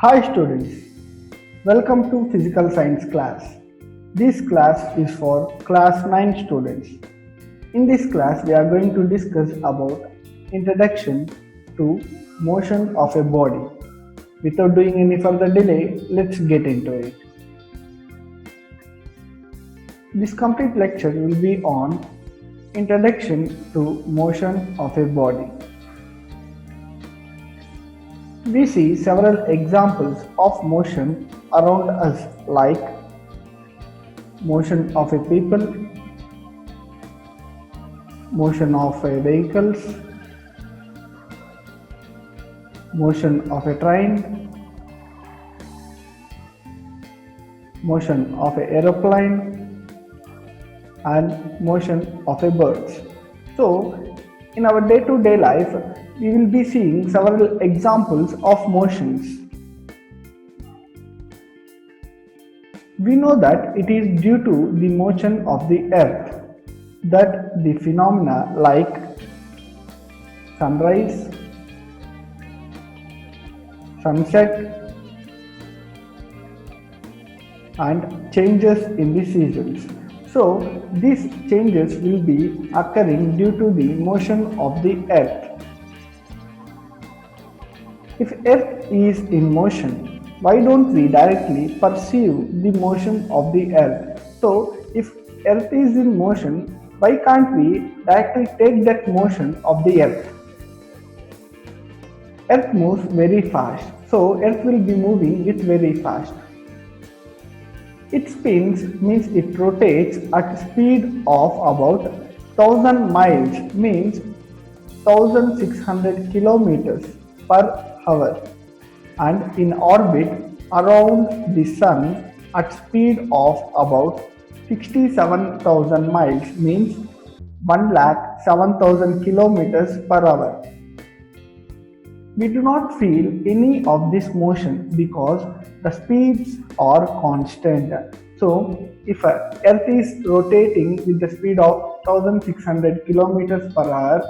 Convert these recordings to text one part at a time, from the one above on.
Hi students, welcome to physical science class. This class is for class 9 students. In this class we are going to discuss about introduction to motion of a body. Without doing any further delay, let's get into it. This complete lecture will be on introduction to motion of a body. We see several examples of motion around us like motion of a people, motion of a vehicles, motion of a train, motion of a aeroplane and motion of a birds. So in our day-to-day life we will be seeing several examples of motions. We know that it is due to the motion of the earth that the phenomena like sunrise, sunset and changes in the seasons. So these changes will be occurring due to the motion of the earth. If earth is in motion, why don't we directly perceive the motion of the earth? So if earth is in motion, why can't we directly take that motion of the earth? Earth moves very fast, so earth will be moving it very fast. It spins means it rotates at speed of about 1000 miles means 1600 kilometers per hour and in orbit around the sun at speed of about 67,000 miles means 1,07,000 kilometers per hour. We do not feel any of this motion because the speeds are constant. So if earth is rotating with the speed of 1600 kilometers per hour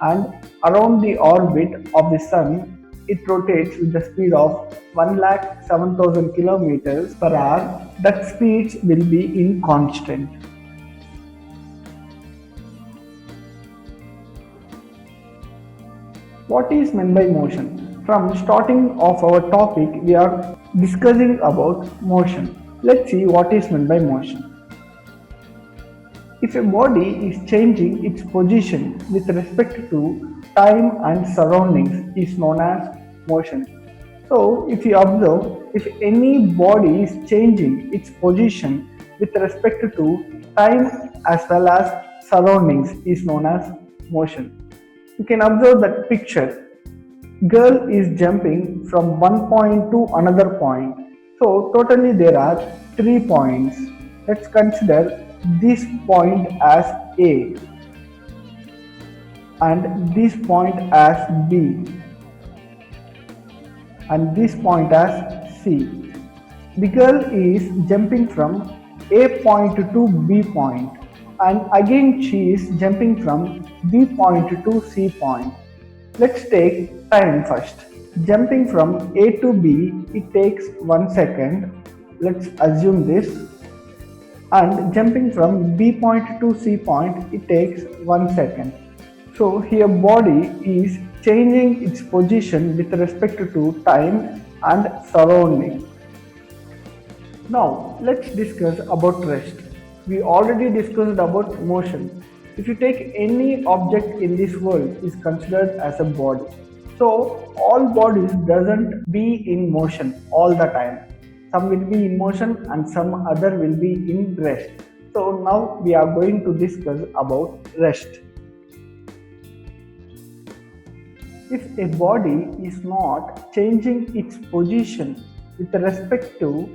and around the orbit of the sun it rotates with the speed of 1,07,000 kilometers per hour, that speed will be in constant. What is meant by motion? From starting of our topic, we are discussing about motion. Let's see what is meant by motion. If a body is changing its position with respect to time and surroundings is known as motion. So if you observe, if any body is changing its position with respect to time as well as surroundings is known as motion. You can observe that picture. Girl is jumping from one point to another point. So totally there are 3 points. Let's consider this point as A and this point as B and this point as C. The girl is jumping from A point to B point and again she is jumping from B point to C point. Let's take time first. Jumping from A to B, it takes 1 second. Let's assume this. And jumping from B point to C point, it takes 1 second. So here body is changing its position with respect to time and surrounding. Now let's discuss about rest. We already discussed about motion. If you take any object in this world is considered as a body. So all bodies doesn't be in motion all the time. Some will be in motion and some other will be in rest. So now we are going to discuss about rest. If a body is not changing its position with respect to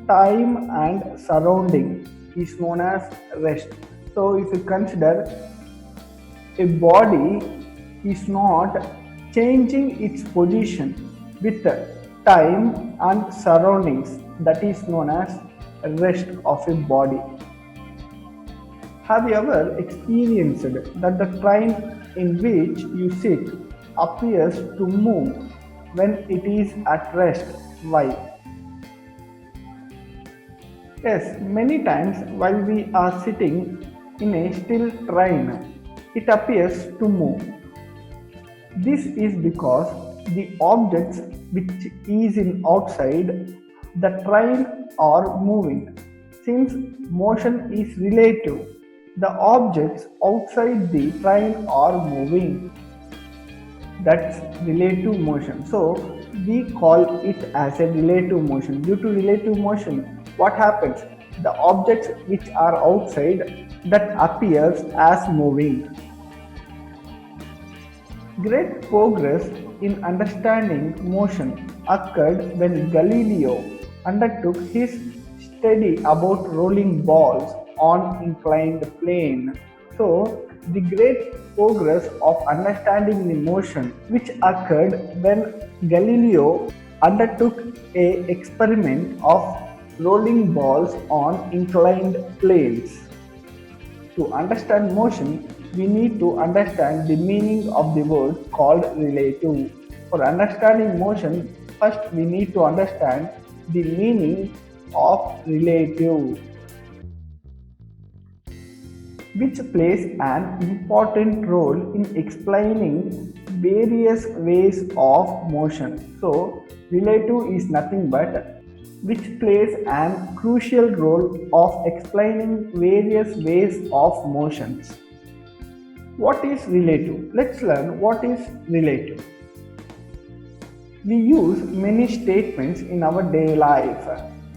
time and surrounding is known as rest. So if you consider a body is not changing its position with time and surroundings, that is known as rest of a body. Have you ever experienced that the train in which you sit appears to move when it is at rest. Why? Yes, many times while we are sitting in a still train, it appears to move. This is because the objects which is in outside the train are moving. Since motion is relative, the objects outside the train are moving. That's relative motion. So we call it as a relative motion. Due to relative motion, what happens? The objects which are outside that appears as moving. Great progress in understanding motion occurred when Galileo undertook his study about rolling balls on inclined plane. So, the great progress of understanding the motion which occurred when Galileo undertook a experiment of rolling balls on inclined planes. To understand motion, we need to understand the meaning of the word called relative. For understanding motion, first we need to understand the meaning of relative, which plays an important role in explaining various ways of motion. So, relative is nothing but which plays an crucial role of explaining various ways of motions. What is relative? Let's learn what is relative. We use many statements in our daily life.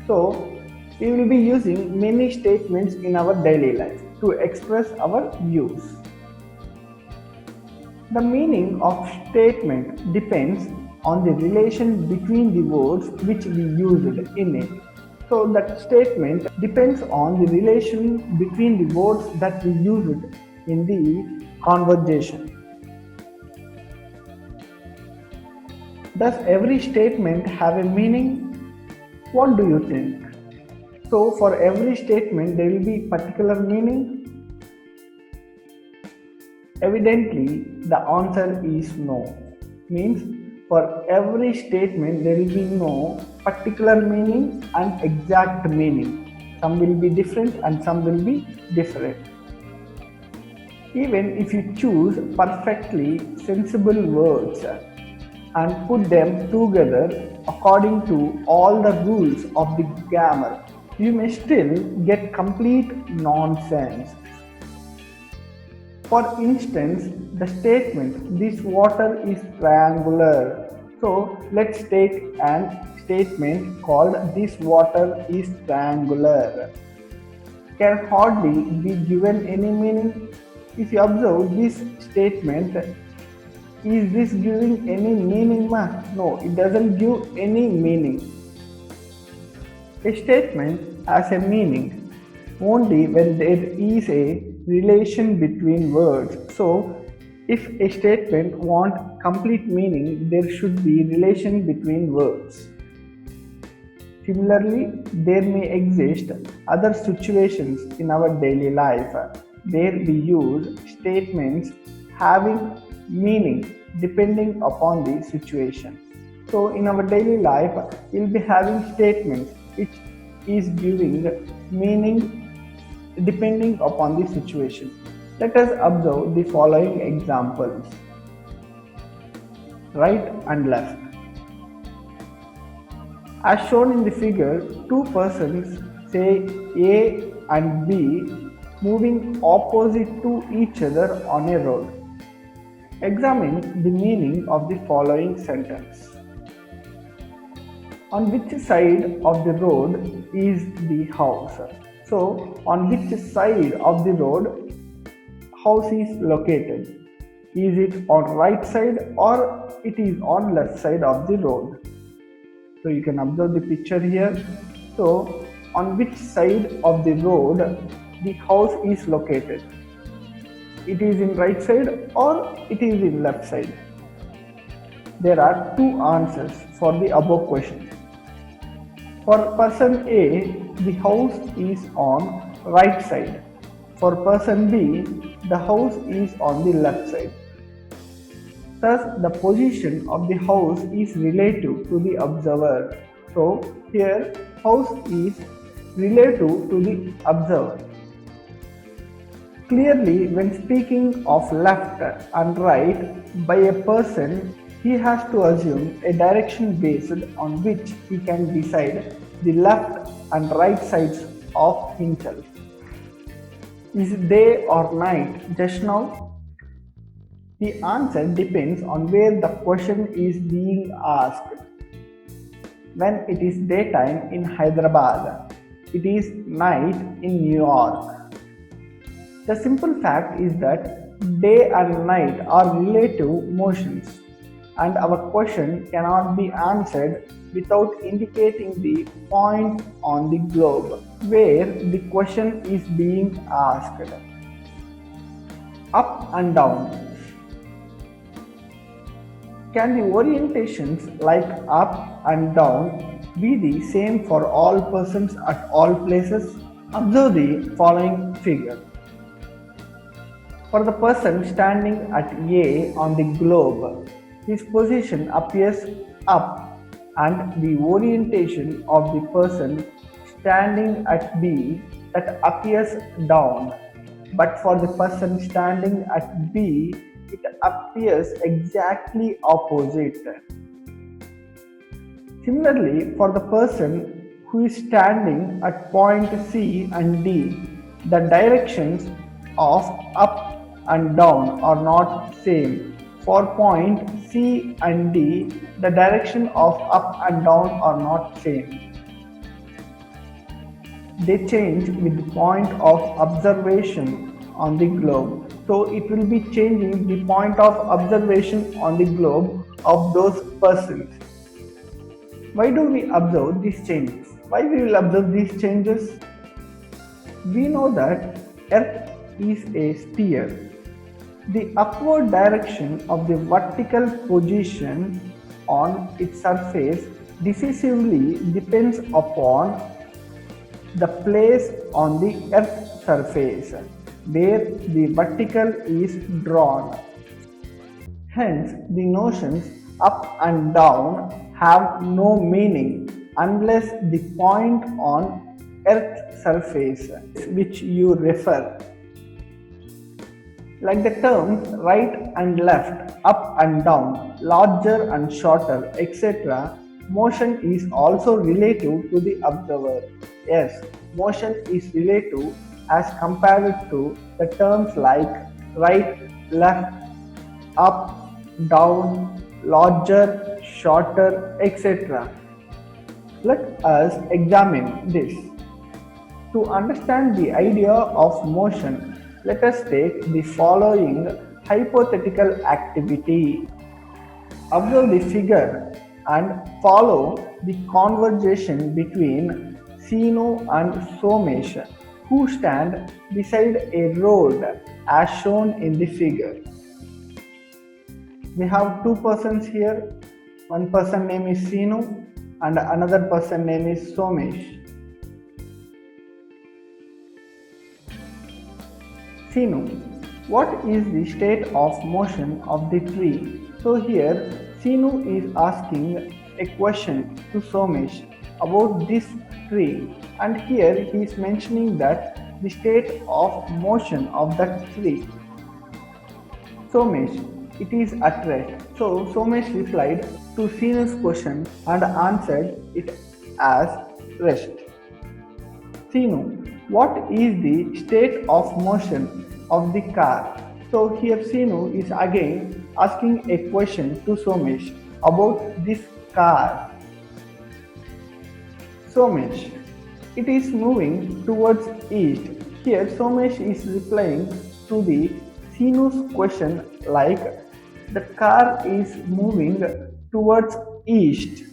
So, we will be using many statements in our daily life to express our views. The meaning of statement depends on the relation between the words which we used in it. So that statement depends on the relation between the words that we used in the conversation. Does every statement have a meaning? What do you think? So for every statement there will be particular meaning? Evidently the answer is no. Means for every statement there will be no particular meaning and exact meaning. Some will be different and some will be different. Even if you choose perfectly sensible words and put them together according to all the rules of the grammar, you may still get complete nonsense. For instance, the statement, this water is triangular. So let's take an statement called this water is triangular. Can hardly be given any meaning. If you observe this statement, is this giving any meaning? No, it doesn't give any meaning. A statement has a meaning only when there is a relation between words. So, if a statement wants complete meaning, there should be relation between words. Similarly, there may exist other situations in our daily life where we use statements having meaning depending upon the situation. So, in our daily life, we'll be having statements which is giving meaning depending upon the situation. Let us observe the following examples. Right and left. As shown in the figure, two persons, say A and B, moving opposite to each other on a road. Examine the meaning of the following sentence. On which side of the road is the house? So, on which side of the road house is located? Is it on right side or it is on left side of the road? So you can observe the picture here. So on which side of the road the house is located? It is in right side or it is in left side? There are two answers for the above question. For person A, the house is on right side. For person B, the house is on the left side. Thus, the position of the house is relative to the observer. So, here house is relative to the observer. Clearly, when speaking of left and right by a person, he has to assume a direction based on which he can decide the left and right sides of himself. Is day or night just now? The answer depends on where the question is being asked. When it is daytime in Hyderabad, it is night in New York. The simple fact is that day and night are relative motions, and our question cannot be answered without indicating the point on the globe where the question is being asked. Up and down. Can the orientations like up and down be the same for all persons at all places? Observe the following figure. For the person standing at A on the globe, his position appears up and the orientation of the person standing at B that appears down. But for the person standing at B, it appears exactly opposite. Similarly, for the person who is standing at point C and D, the directions of up and down are not same. For point C and D, the direction of up and down are not same. They change with the point of observation on the globe. So it will be changing the point of observation on the globe of those persons. Why do we observe these changes? Why we will observe these changes? We know that Earth is a sphere. The upward direction of the vertical position on its surface decisively depends upon the place on the Earth's surface where the vertical is drawn. Hence, the notions up and down have no meaning unless the point on Earth's surface which you refer. Like the terms right and left, up and down, larger and shorter, etc., motion is also relative to the observer. Yes, motion is relative as compared to the terms like right, left, up, down, larger, shorter, etc. Let us examine this. To understand the idea of motion, let us take the following hypothetical activity. Observe the figure and follow the conversation between Sinu and Somesh, who stand beside a road as shown in the figure. We have two persons here. One person name is Sinu and another person name is Somesh. Sinu, what is the state of motion of the tree? So here Sinu is asking a question to Somesh about this tree, and here he is mentioning that the state of motion of that tree. Somesh, it is at rest. So Somesh replied to Sinu's question and answered it as rest. Sinu, what is the state of motion of the car? So here Sinu is again asking a question to Somesh about this car. Somesh, it is moving towards east. Here Somesh is replying to the Sinu's question like the car is moving towards east.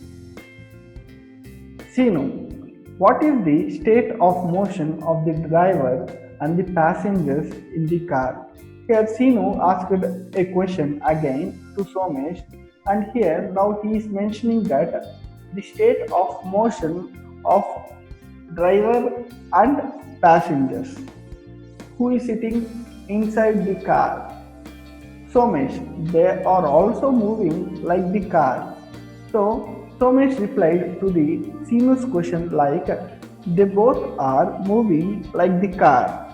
Sinu, what is the state of motion of the driver and the passengers in the car? Here Sinu asked a question again to Somesh, and here now he is mentioning that the state of motion of driver and passengers who is sitting inside the car. Somesh, they are also moving like the car. So Somesh replied to the Sinu's question like they both are moving like the car.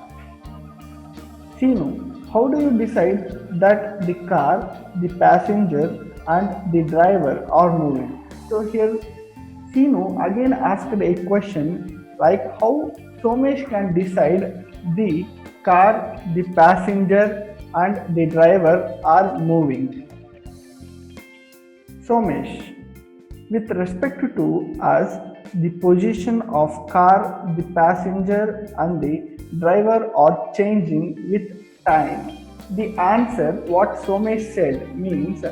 Sinu, how do you decide that the car, the passenger and the driver are moving? So here Sinu again asked a question like how Somesh can decide the car, the passenger and the driver are moving. Somesh, with respect to us, the position of car, the passenger and the driver are changing with time. The answer what Somesh said means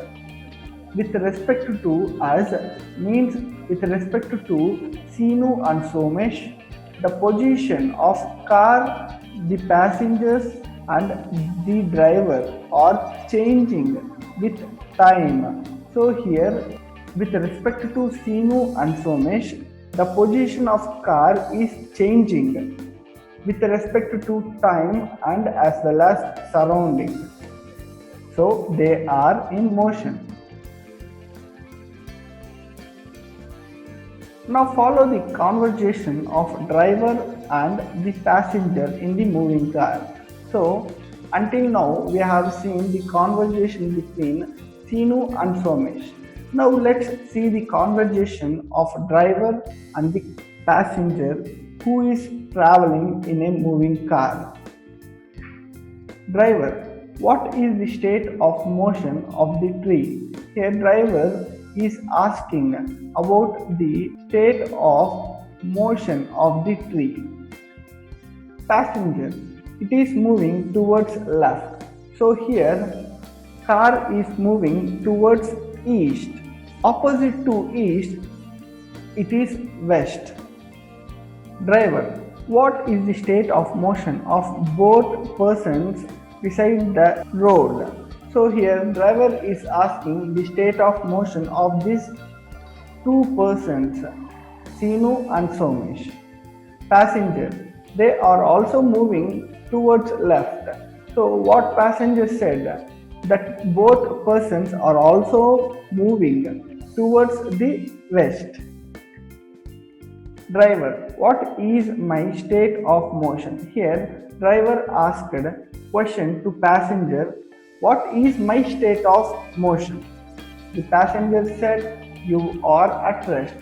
with respect to us means with respect to Sinu and Somesh, the position of car, the passengers and the driver are changing with time. So here with respect to Sinu and Somesh, the position of car is changing with respect to time and as well as surrounding. So they are in motion. Now follow the conversation of driver and the passenger in the moving car. So until now we have seen the conversation between Sinu and Somesh. Now let's see the conversation of driver and the passenger who is traveling in a moving car. Driver, what is the state of motion of the tree? Here driver is asking about the state of motion of the tree. Passenger, it is moving towards left. So here car is moving towards east. Opposite to east, it is west. Driver, what is the state of motion of both persons beside the road? So here driver is asking the state of motion of these two persons, Sinu and Somesh. Passenger, they are also moving towards left. So what passenger said? That both persons are also moving towards the west. Driver, what is my state of motion? Here driver asked question to passenger, what is my state of motion? The passenger said, you are at rest.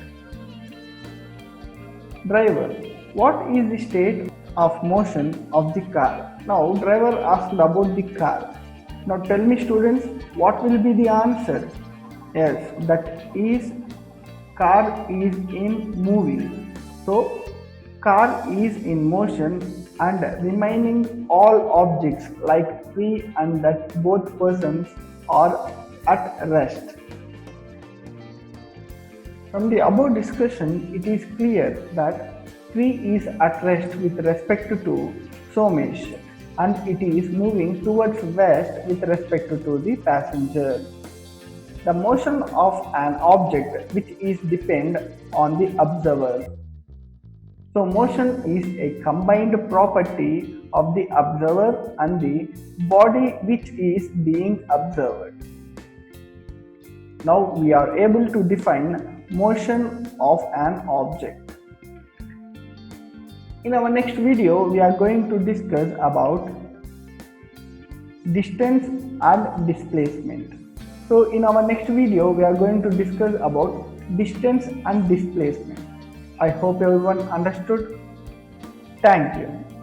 Driver, what is the state of motion of the car? Now driver asked about the car. Now tell me students, what will be the answer? Yes, that is car is in moving. So car is in motion and remaining all objects like tree and that both persons are at rest. From the above discussion, it is clear that tree is at rest with respect to Somesh and it is moving towards west with respect to the passenger. The motion of an object which is depend on the observer. So motion is a combined property of the observer and the body which is being observed. Now we are able to define motion of an object. In our next video, we are going to discuss about distance and displacement. So in our next video, we are going to discuss about distance and displacement. I hope everyone understood. Thank you.